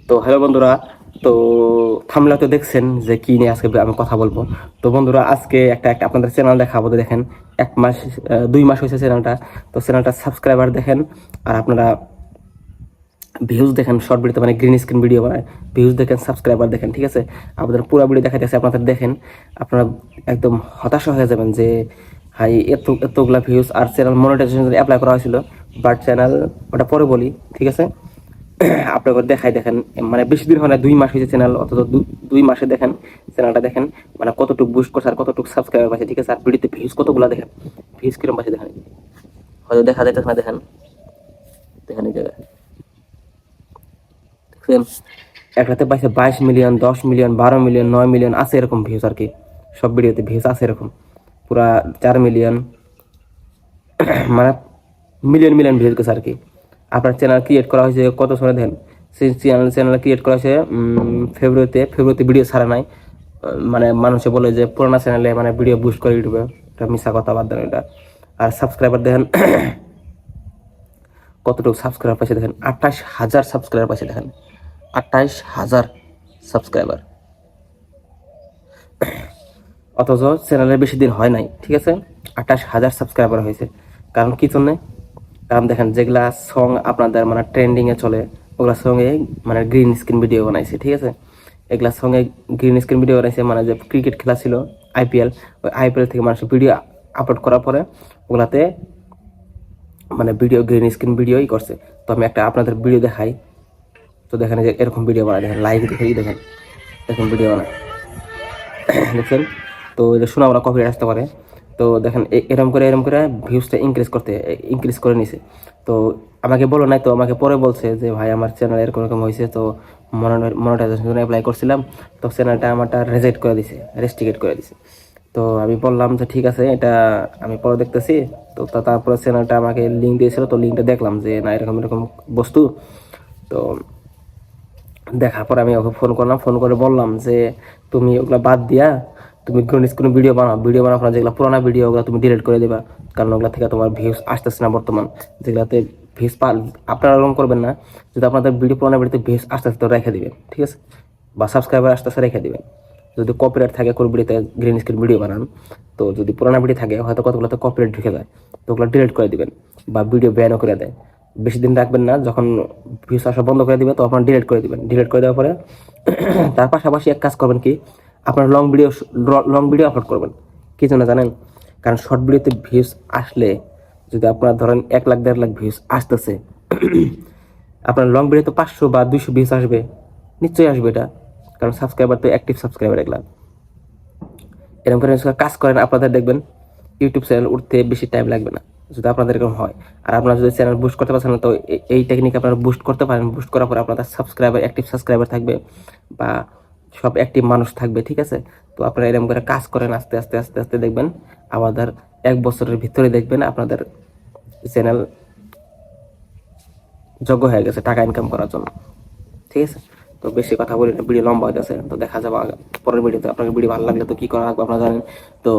তো হ্যালো বন্ধুরা, তো থামলা তো দেখছেন যে কি নিয়ে আজকে আমি কথা বলবো। তো বন্ধুরা, আজকে একটা একটা আপনাদের চ্যানেল দেখাবো। তো দেখেন, 1 মাস 2 মাস হয়েছে চ্যানেলটা। তো চ্যানেলটা সাবস্ক্রাইবার দেখেন, আর আপনারা ভিউজ দেখেন। শর্ট ভিডিওতে মানে গ্রিন স্ক্রিন ভিডিও বানায়, ভিউজ দেখেন, সাবস্ক্রাইবার দেখেন। ঠিক আছে, আপনাদের পুরো ভিডিও দেখাইতেছে, আপনাদের দেখেন। আপনারা একদম হতাশা হয়ে যাবেন যে হাই এতগুলা ভিউজ, আর চ্যানেল মনিটাইজেশন অ্যাপ্লাই করা হয়েছিল, বাট চ্যানেল ওটা পরে বলি। ঠিক আছে, আপনাকে দেখাই, দেখেন মানে বেশি দিন হয় না, 2 মাস হয়েছে চ্যানেল, অথচ 2 মাসে দেখেন চ্যানেলটা দেখেন মানে কতটুকু বুস্ট করছে আর কতটুকু সাবস্ক্রাইবার পাচ্ছে। ঠিক আছে, আর ভিডিওতে ভিউজ কতগুলো দেখেন, ভিউজ কিরম পাচ্ছে দেখেন, হয়তো দেখা যাইতেছে না। দেখেন দেখেন এই জায়গায় দেখছেন, এক রাতে পাইছে 22 মিলিয়ন, 10 মিলিয়ন, 12 মিলিয়ন, 9 মিলিয়ন আছে এরকম ভিউজ আর কি। সব ভিডিওতে ভিউজ আছে এরকম পুরা 4 মিলিয়ন, মানে মিলিয়ন মিলিয়ন ভিউজ গেছে আর কি। আপনার চ্যানেল ক্রিয়েট করা হয়েছে কত সালে দেন, সেই চ্যানেল ক্রিয়েট করা হয়েছে ফেব্রুয়ারিতে ভিডিও ছাড়া নাই। মানে মানুষে বলে যে পুরোনো চ্যানেলে মানে ভিডিও বুস্ট করে ইউটিউবে, এটা মিশা কথা, বাদ দেন এটা। আর সাবস্ক্রাইবার দেখেন কতটুকু সাবস্ক্রাইবার পাইছে দেখেন, 28,000 সাবস্ক্রাইবার পাইছে দেখেন, 28,000 সাবস্ক্রাইবার, অথচ চ্যানেলের বেশি দিন হয় নাই। ঠিক আছে, 28,000 সাবস্ক্রাইবার হয়েছে। কারণ কি জন্যে? কারণ দেখেন, যেগুলা সং আপনাদের মানে ট্রেন্ডিংয়ে চলে, ওগুলা সঙ্গে মানে গ্রিন স্ক্রিন ভিডিও বানাইছে। ঠিক আছে, এগুলা সঙ্গে গ্রিন স্ক্রিন ভিডিও বানাইছে, মানে যে ক্রিকেট খেলা ছিল আইপিএল, ওই আইপিএল থেকে মানুষ ভিডিও আপলোড করার পরে ওগুলাতে মানে ভিডিও গ্রিন স্ক্রিন ভিডিওই করছে। তো আমি একটা আপনাদের ভিডিও দেখাই। তো দেখেন যে এরকম ভিডিও বানায়, দেখেন লাইক দেখে দেখেন, দেখেন ভিডিও বানায় দেখছেন। তো এটা শোনা ওরা কপিরাইট আসতে পারে। তো দেখেন এরম করে ভিউজটা ইনক্রিজ করে নিছে। তো আমাকে বলো নাই, তো আমাকে পরে বলছে যে ভাই আমার চ্যানেল এরকম এরকম হয়েছে, তো মনিটাইজেশন জন্য অ্যাপ্লাই করছিলাম, তো চ্যানেলটা আমারটা রেজেক্ট করে দিছে, রেস্ট্রিকেট করে দিছে। তো আমি বললাম যে ঠিক আছে, এটা আমি পরে দেখতেছি। তো তারপরে চ্যানেলটা আমাকে লিঙ্ক দিয়েছিল, তো লিঙ্কটা দেখলাম যে না এরকম এরকম বস্তু। তো দেখার পর আমি ওকে ফোন করলাম, ফোন করে বললাম যে তুমি ওগুলো বাদ দিয়া তুমি কোনো ভিডিও বানাও, আপনার যেগুলো পুরোনো ভিডিও ওগুলো তুমি ডিলিট করে দেবা। কারণ ওগুলো থেকে তোমার ভিউজ আসতেছে না বর্তমান, যেগুলাতে ভিউজ আপনারা ওরকম করবেন না। যদি আপনাদের পুরোনো ভিডিওতে ভিউজ আসতেছে তো রেখে দিবেন। ঠিক আছে, বা সাবস্ক্রাইবার আসতেছে রেখে দিবেন। যদি কপিরাইট থাকে কোন ভিডিওতে গ্রিন স্ক্রিন ভিডিও বানান, তো যদি পুরোনো ভিডিও থাকে হয়তো কতগুলোতে কপিরাইট ঢুকে যায়, তো ওগুলো ডিলিট করে দিবেন, বা ভিডিও ব্যানও করে দেয়। বেশি দিন রাখবেন না, যখন ভিউজ আসা বন্ধ করে দিবে তখন ডিলিট করে দিবেন। ডিলিট করে দেওয়ার পরে তার পাশাপাশি এক কাজ করবেন কি, আপনার লং ভিডিও আপলোড করবেন। কি জন্য জানেন? কারণ শর্ট ভিডিওতে ভিউজ আসলে, যদি আপনার ধরেন 1 লাখ 1.5 লাখ ভিউজ আসতেছে, আপনার লং ভিডিওতে 500 বা 200 ভিউজ আসবে, নিশ্চয়ই আসবে এটা। কারণ সাবস্ক্রাইবার তো অ্যাক্টিভ সাবস্ক্রাইবার এগুলা। এরকম করে কাজ করেন, আপনাদের দেখবেন ইউটিউব চ্যানেল উঠতে বেশি টাইম লাগবে না, যদি আপনাদের এরকম হয়। আর আপনারা যদি চ্যানেল বুস্ট করতে পারছেন না, তো এই টেকনিক আপনারা বুস্ট করতে পারেন। বুস্ট করার পরে আপনাদের অ্যাক্টিভ সাবস্ক্রাইবার থাকবে, বা সব অ্যাক্টিভ মানুষ থাকবে। ঠিক আছে, তো আপনারা এরকম করে কাজ করেন, আস্তে আস্তে আস্তে আস্তে দেখবেন আমাদের 1 বছরের ভিতরে দেখবেন আপনাদের চ্যানেল যোগ্য হয়ে গেছে টাকা ইনকাম করার জন্য। ঠিক আছে, তো বেশি কথা বলি না, ভিডিও লম্বা হয়ে গেছে। তো দেখা যাবে পরের ভিডিওতে। আপনার ভিডিও ভালো লাগলে তো কি করা লাগবে আপনারা জানেন। তো